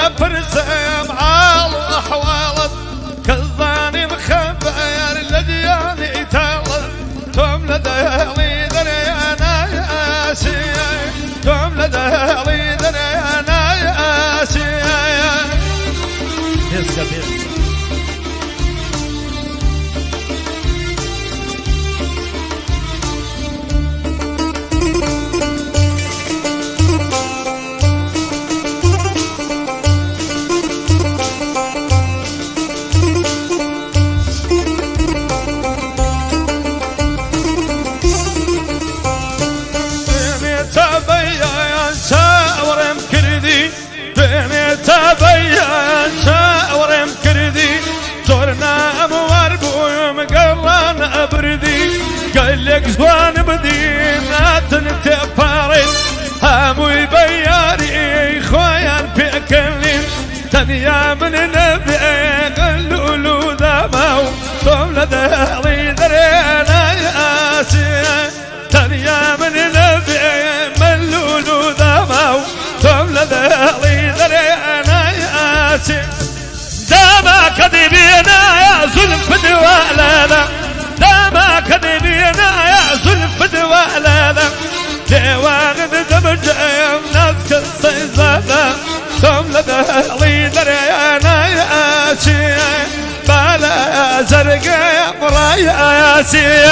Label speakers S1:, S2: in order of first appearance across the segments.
S1: وبرسم على أحوالك كالظاني مخبر لدياني تالك توم لديالي دريانا ياسي توم لديالي دريانا ياسي يسكت تبين شاورم كردي زورنا أموار بويم قران أبردي قال لك زوان بدينا تنتبارين هموي بياري خويان بيكلين تنيا من نبي قلولو دمو توم لدالي درينا ياسي تنيا من نبي ملولو دمو توم لدالي درينا ياسي داما كذبينا يا زلف دوالالا داما كذبينا يا زلف دوالالا ديوان دمجيم ناس كالصيزالا توم لدالي درينا ياسي بالا زرقاء مرايا ياسي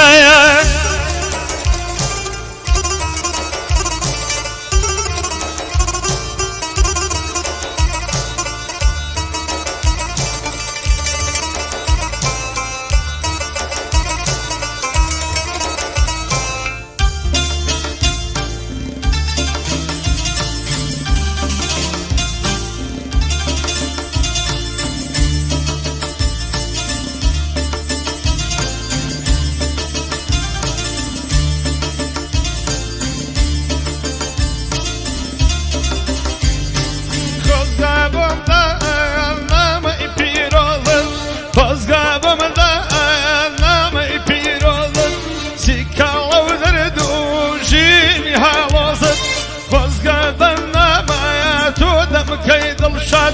S1: كيد الشاد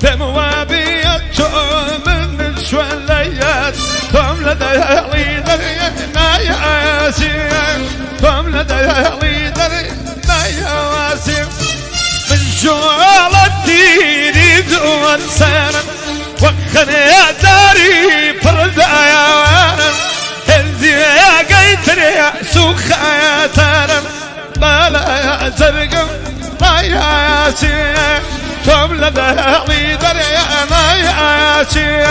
S1: بموابيات من شواليات توم لديالي درينا ياسي توم لديالي درينا ياسي من شوال الدين دون سنة وخن يا داري بردايا هلزي يا قيتري سوخا يا تارم بالا يا زرقم يا ياسي توم لدالي دريانا ياسي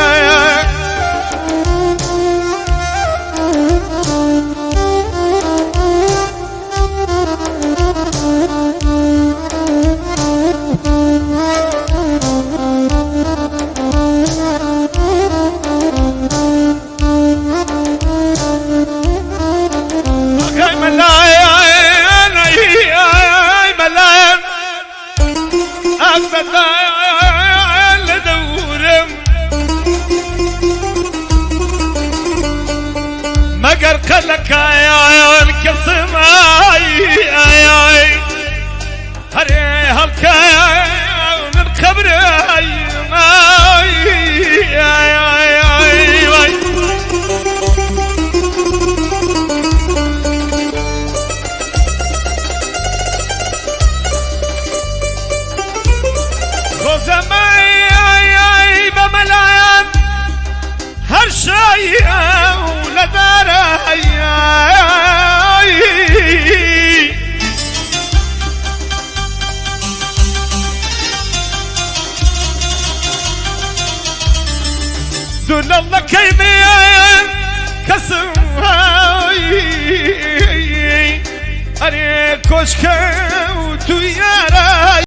S1: مقر خلك يا انكسم اي هري هالكا نخبر غزمي بملايان هر شيء ولداري دون الله كيمين كسم أري كشك وتياري